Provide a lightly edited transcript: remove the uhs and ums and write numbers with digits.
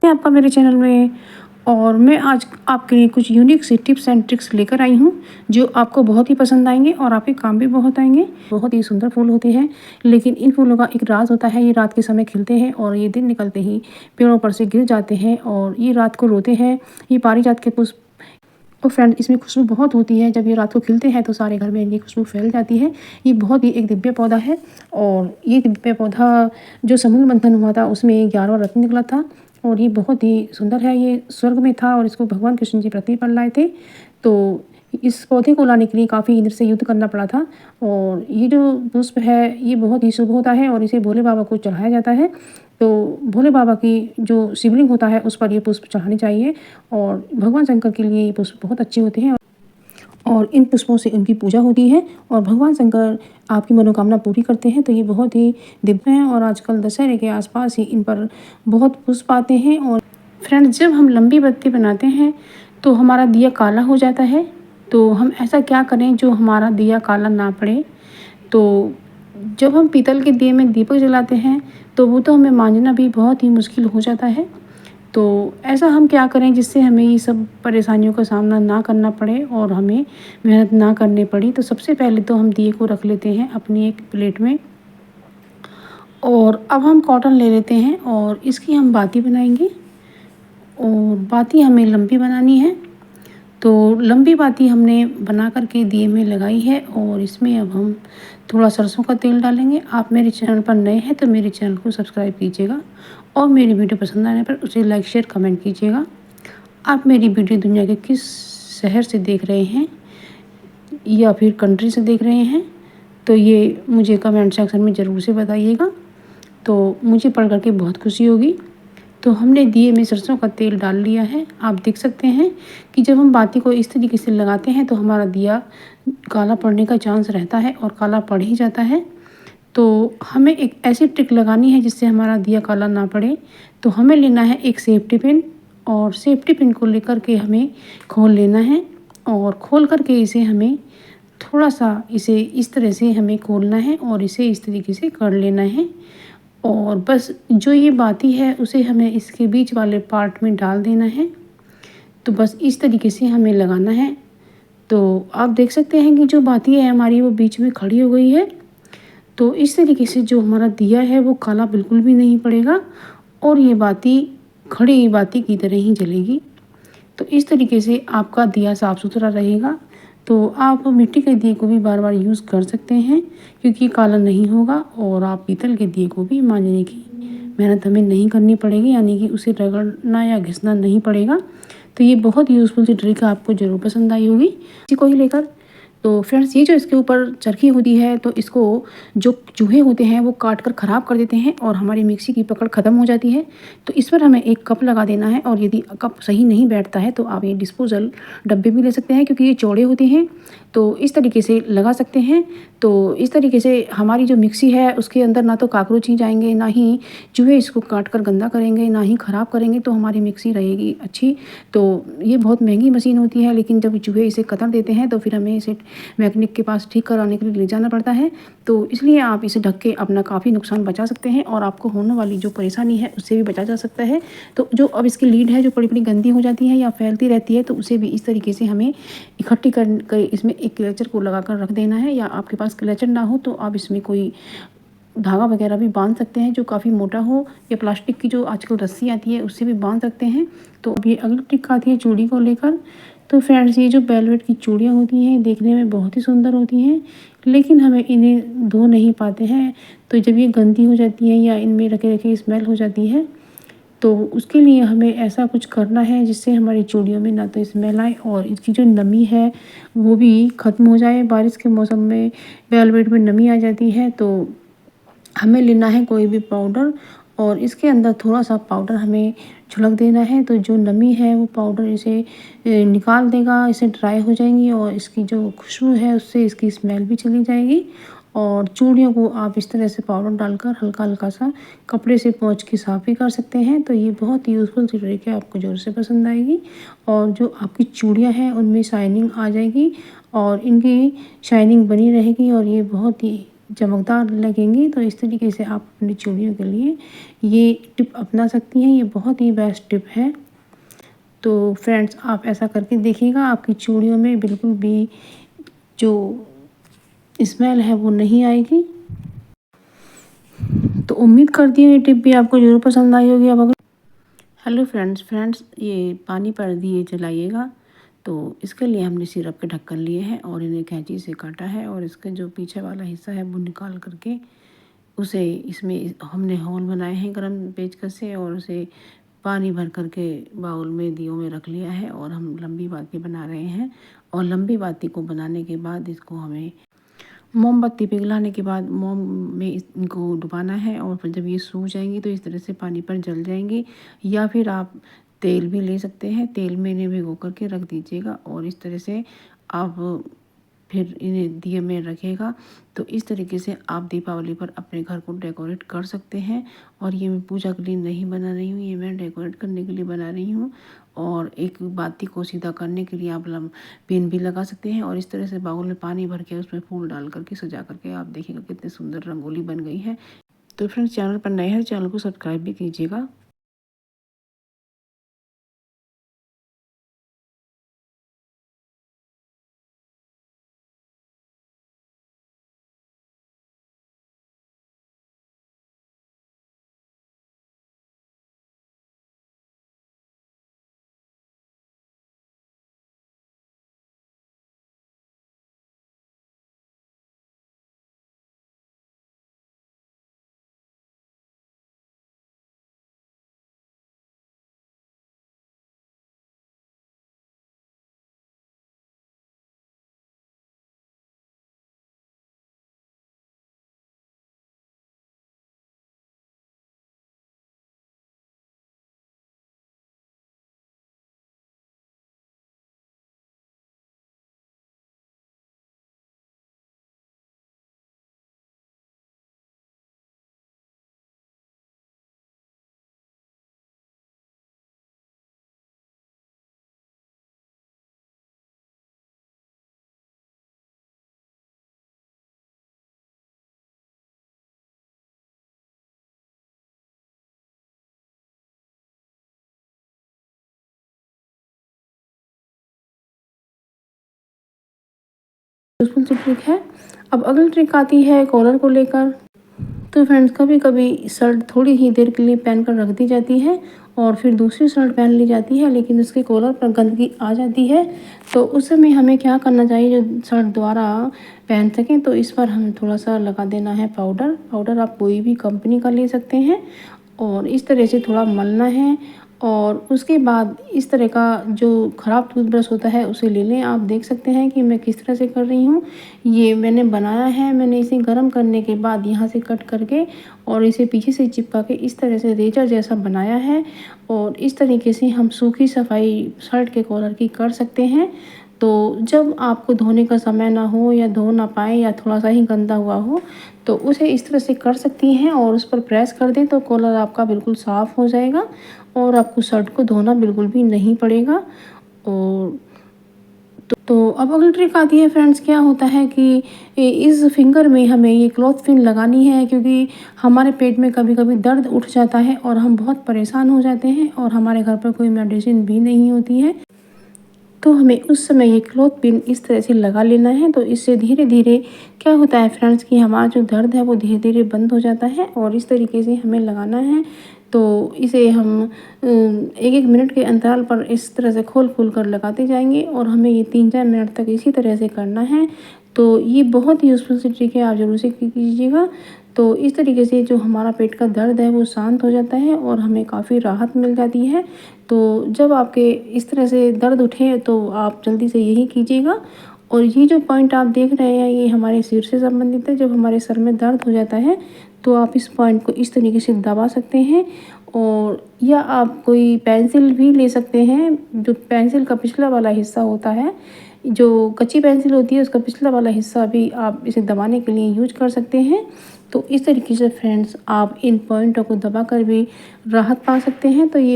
आपका मेरे चैनल में। और मैं आज आपके लिए कुछ यूनिक सी टिप्स एंड ट्रिक्स लेकर आई हूँ जो आपको बहुत ही पसंद आएंगे और आपके काम भी बहुत आएंगे। बहुत ही सुंदर फूल होते हैं, लेकिन इन फूलों का एक राज होता है। ये रात के समय खिलते हैं और ये दिन निकलते ही पेड़ों पर से गिर जाते हैं और ये रात को रोते हैं। ये पारिजात के पुष्प तो फ्रेंड, इसमें खुशबू बहुत होती है। जब ये रात को खिलते हैं तो सारे घर में इनकी खुशबू फैल जाती है। ये बहुत ही एक दिव्य पौधा है और ये दिव्य पौधा जो समूह मंथन हुआ था उसमें 11वां रत्न निकला था और ये बहुत ही सुंदर है। ये स्वर्ग में था और इसको भगवान कृष्ण जी पृथ्वी पर लाए थे। तो इस पौधे को लाने के लिए काफ़ी इंद्र से युद्ध करना पड़ा था। और ये जो पुष्प है ये बहुत ही शुभ होता है और इसे भोले बाबा को चढ़ाया जाता है। तो भोले बाबा की जो शिवलिंग होता है उस पर ये पुष्प चढ़ाने चाहिए और भगवान शंकर के लिए ये पुष्प बहुत अच्छे होते हैं और इन पुष्पों से उनकी पूजा होती है और भगवान शंकर आपकी मनोकामना पूरी करते हैं। तो ये बहुत ही दिव्य हैं और आजकल दशहरे के आसपास ही इन पर बहुत पुष्प आते हैं। और फ्रेंड्स, जब हम लंबी बत्ती बनाते हैं तो हमारा दिया काला हो जाता है। तो हम ऐसा क्या करें जो हमारा दिया काला ना पड़े। तो जब हम पीतल के दिए में दीपक जलाते हैं तो वो तो हमें मांझना भी बहुत ही मुश्किल हो जाता है। तो ऐसा हम क्या करें जिससे हमें ये सब परेशानियों का सामना ना करना पड़े और हमें मेहनत ना करनी पड़ी। तो सबसे पहले तो हम दिए को रख लेते हैं अपनी एक प्लेट में और अब हम कॉटन ले लेते हैं और इसकी हम बाती बनाएंगे। और बाती हमें लंबी बनानी है। तो लंबी बाती हमने बना करके दिए में लगाई है और इसमें अब हम थोड़ा सरसों का तेल डालेंगे। आप मेरे चैनल पर नए हैं तो मेरे चैनल को सब्सक्राइब कीजिएगा और मेरी वीडियो पसंद आने पर उसे लाइक शेयर कमेंट कीजिएगा। आप मेरी वीडियो दुनिया के किस शहर से देख रहे हैं या फिर कंट्री से देख रहे हैं तो ये मुझे कमेंट सेक्शन में ज़रूर से बताइएगा। तो मुझे पढ़ करके बहुत खुशी होगी। तो हमने दिए में सरसों का तेल डाल लिया है। आप देख सकते हैं कि जब हम बाती को इस तरीके से लगाते हैं तो हमारा दिया काला पड़ने का चांस रहता है और काला पड़ ही जाता है। तो हमें एक ऐसी ट्रिक लगानी है जिससे हमारा दिया काला ना पड़े। तो हमें लेना है एक सेफ्टी पिन और सेफ्टी पिन को लेकर के हमें खोल लेना है और खोल करके इसे हमें थोड़ा सा इसे इस तरह से हमें खोलना है और इसे इस तरीके से कर लेना है। और बस जो ये बाती है उसे हमें इसके बीच वाले पार्ट में डाल देना है। तो बस इस तरीके से हमें लगाना है। तो आप देख सकते हैं कि जो बाती है हमारी वो बीच में खड़ी हो गई है। तो इस तरीके से जो हमारा दिया है वो काला बिल्कुल भी नहीं पड़ेगा और ये बाती खड़ी बाती की तरह ही जलेगी। तो इस तरीके से आपका दिया साफ़ सुथरा रहेगा। तो आप मिट्टी के दिए को भी बार बार यूज़ कर सकते हैं क्योंकि काला नहीं होगा और आप पीतल के दिए को भी मांजने की मेहनत हमें नहीं करनी पड़ेगी, यानी कि उसे रगड़ना या घिसना नहीं पड़ेगा। तो ये बहुत यूज़फुल सी ट्रिक आपको ज़रूर पसंद आई होगी इसी को ही लेकर। तो फ्रेंड्स, ये जो इसके ऊपर चरखी होती है तो इसको जो चूहे होते हैं वो काट कर ख़राब कर देते हैं और हमारी मिक्सी की पकड़ ख़त्म हो जाती है। तो इस पर हमें एक कप लगा देना है और यदि कप सही नहीं बैठता है तो आप ये डिस्पोजल डब्बे भी ले सकते हैं क्योंकि ये चौड़े होते हैं। तो इस तरीके से लगा सकते हैं। तो इस तरीके से हमारी जो मिक्सी है उसके अंदर ना तो कॉकरोच ही जाएंगे, ना ही चूहे इसको काट कर गंदा करेंगे, ना ही ख़राब करेंगे। तो हमारी मिक्सी रहेगी अच्छी। तो ये बहुत महंगी मशीन होती है, लेकिन जब चूहे इसे कतर देते हैं तो फिर हमें इसे मैकेनिक के पास ठीक कराने के लिए ले जाना पड़ता है। तो इसलिए आप इसे ढक के अपना काफ़ी नुकसान बचा सकते हैं और आपको होने वाली जो परेशानी है उससे भी बचा जा सकता है। तो जो अब इसकी लीड है जो बड़ी बड़ी गंदी हो जाती है या फैलती रहती है तो उसे भी इस तरीके से हमें इकट्ठी कर इसमें एक क्लचर को लगा कर रख देना है। या आपके पास क्लचर ना हो तो आप इसमें कोई धागा वगैरह भी बांध सकते हैं जो काफ़ी मोटा हो, या प्लास्टिक की जो आजकल रस्सी आती है उससे भी बांध सकते हैं। तो अब ये अगली ट्रिक आती है चूड़ी को लेकर। तो फ्रेंड्स, ये जो वेलवेट की चूड़ियाँ होती हैं देखने में बहुत ही सुंदर होती हैं, लेकिन हमें इन्हें धो नहीं पाते हैं। तो जब ये गंदी हो जाती हैं या इनमें रखे रखे स्मेल हो जाती है तो उसके लिए हमें ऐसा कुछ करना है जिससे हमारी चूड़ियों में ना तो स्मेल आए और इसकी जो नमी है वो भी ख़त्म हो जाए। बारिश के मौसम में वेलवेट में नमी आ जाती है। तो हमें लेना है कोई भी पाउडर और इसके अंदर थोड़ा सा पाउडर हमें छिड़क देना है। तो जो नमी है वो पाउडर इसे निकाल देगा, इसे ड्राई हो जाएंगी और इसकी जो खुशबू है उससे इसकी स्मेल भी चली जाएगी। और चूड़ियों को आप इस तरह से पाउडर डालकर हल्का हल्का सा कपड़े से पोंछ के साफ़ भी कर सकते हैं। तो ये बहुत ही यूज़फुल सी ट्रिक है, आपको ज़रूर से पसंद आएगी। और जो आपकी चूड़ियाँ हैं उनमें शाइनिंग आ जाएगी और इनकी शाइनिंग बनी रहेगी और ये बहुत ही चमकदार लगेंगी। तो इस तरीके से आप अपनी चूड़ियों के लिए ये टिप अपना सकती हैं। ये बहुत ही बेस्ट टिप है। तो फ्रेंड्स, आप ऐसा करके देखिएगा, आपकी चूड़ियों में बिल्कुल भी जो स्मेल है वो नहीं आएगी। तो उम्मीद करती हूँ ये टिप भी आपको ज़रूर पसंद आई होगी। अब अगर हेलो फ्रेंड्स, ये पानी पर दिए जलाइएगा। तो इसके लिए हमने सिरप के ढक्कन लिए हैं और इन्हें कैंची से काटा है और इसका जो पीछे वाला हिस्सा है वो निकाल करके उसे इसमें हमने होल बनाए हैं गरम पेचकस से, और उसे पानी भर करके बाउल में दियों में रख लिया है। और हम लंबी बाती बना रहे हैं। और लंबी बाती को बनाने के बाद इसको हमें मोमबत्ती पिघलाने के बाद मोम में इनको डुबाना है, और फिर जब ये सूख जाएंगी तो इस तरह से पानी पर जल जाएंगी। या फिर आप तेल भी ले सकते हैं, तेल में इन्हें भिगो करके रख दीजिएगा और इस तरह से आप फिर इन्हें दिए में रखेगा। तो इस तरीके से आप दीपावली पर अपने घर को डेकोरेट कर सकते हैं। और ये मैं पूजा के लिए नहीं बना रही हूँ, ये मैं डेकोरेट करने के लिए बना रही हूँ। और एक बाती को सीधा करने के लिए आप पिन भी लगा सकते हैं। और इस तरह से बाउल में पानी भर के उसमें फूल डाल करके सजा करके आप देखिएगा कितनी सुंदर रंगोली बन गई है। तो फ्रेंड्स, चैनल पर नए हैं, चैनल को सब्सक्राइब भी कीजिएगा। यूजफुल सी ट्रिक है। अब अगली ट्रिक आती है कॉलर को लेकर। तो फ्रेंड्स, कभी कभी शर्ट थोड़ी ही देर के लिए पहन कर रख दी जाती है और फिर दूसरी शर्ट पहन ली जाती है, लेकिन उसके कॉलर पर गंदगी आ जाती है। तो उस समय हमें क्या करना चाहिए, जो शर्ट दोबारा पहन सकें। तो इस पर हमें थोड़ा सा लगा देना है पाउडर आप कोई भी कंपनी का ले सकते हैं। और इस तरह से थोड़ा मलना है। और उसके बाद इस तरह का जो ख़राब टूथब्रश होता है उसे ले लें। आप देख सकते हैं कि मैं किस तरह से कर रही हूँ। ये मैंने बनाया है, मैंने इसे गर्म करने के बाद यहाँ से कट करके और इसे पीछे से चिपका के इस तरह से रेजर जैसा बनाया है। और इस तरीके से हम सूखी सफाई शर्ट के कॉलर की कर सकते हैं। तो जब आपको धोने का समय ना हो या धो ना पाए या थोड़ा सा ही गंदा हुआ हो, तो उसे इस तरह से कर सकती हैं और उस पर प्रेस कर दें तो कॉलर आपका बिल्कुल साफ़ हो जाएगा और आपको शर्ट को धोना बिल्कुल भी नहीं पड़ेगा। और तो अब अगली ट्रिक आती है फ्रेंड्स, क्या होता है कि इस फिंगर में हमें ये क्लॉथ पिन लगानी है, क्योंकि हमारे पेट में कभी कभी दर्द उठ जाता है और हम बहुत परेशान हो जाते हैं और हमारे घर पर कोई मेडिसिन भी नहीं होती है। तो हमें उस समय ये क्लॉथ पिन इस तरह से लगा लेना है। तो इससे धीरे धीरे क्या होता है फ्रेंड्स कि हमारा जो दर्द है वो धीरे धीरे बंद हो जाता है। और इस तरीके से हमें लगाना है। तो इसे हम 1-1 मिनट के अंतराल पर इस तरह से खोल खोल कर लगाते जाएंगे और हमें ये 3-4 मिनट तक इसी तरह से करना है। तो ये बहुत ही यूज़फुल सी ट्रिक है, आप ज़रूर से कीजिएगा। तो इस तरीके से जो हमारा पेट का दर्द है वो शांत हो जाता है और हमें काफ़ी राहत मिल जाती है। तो जब आपके इस तरह से दर्द उठे तो आप जल्दी से यही कीजिएगा। और ये जो पॉइंट आप देख रहे हैं ये हमारे सिर से संबंधित है। जब हमारे सर में दर्द हो जाता है तो आप इस पॉइंट को इस तरीके से दबा सकते हैं। और या आप कोई पेंसिल भी ले सकते हैं, जो पेंसिल का पिछला वाला हिस्सा होता है, जो कच्ची पेंसिल होती है उसका पिछला वाला हिस्सा भी आप इसे दबाने के लिए यूज कर सकते हैं। तो इस तरीके से फ्रेंड्स आप इन पॉइंटों को दबाकर भी राहत पा सकते हैं। तो ये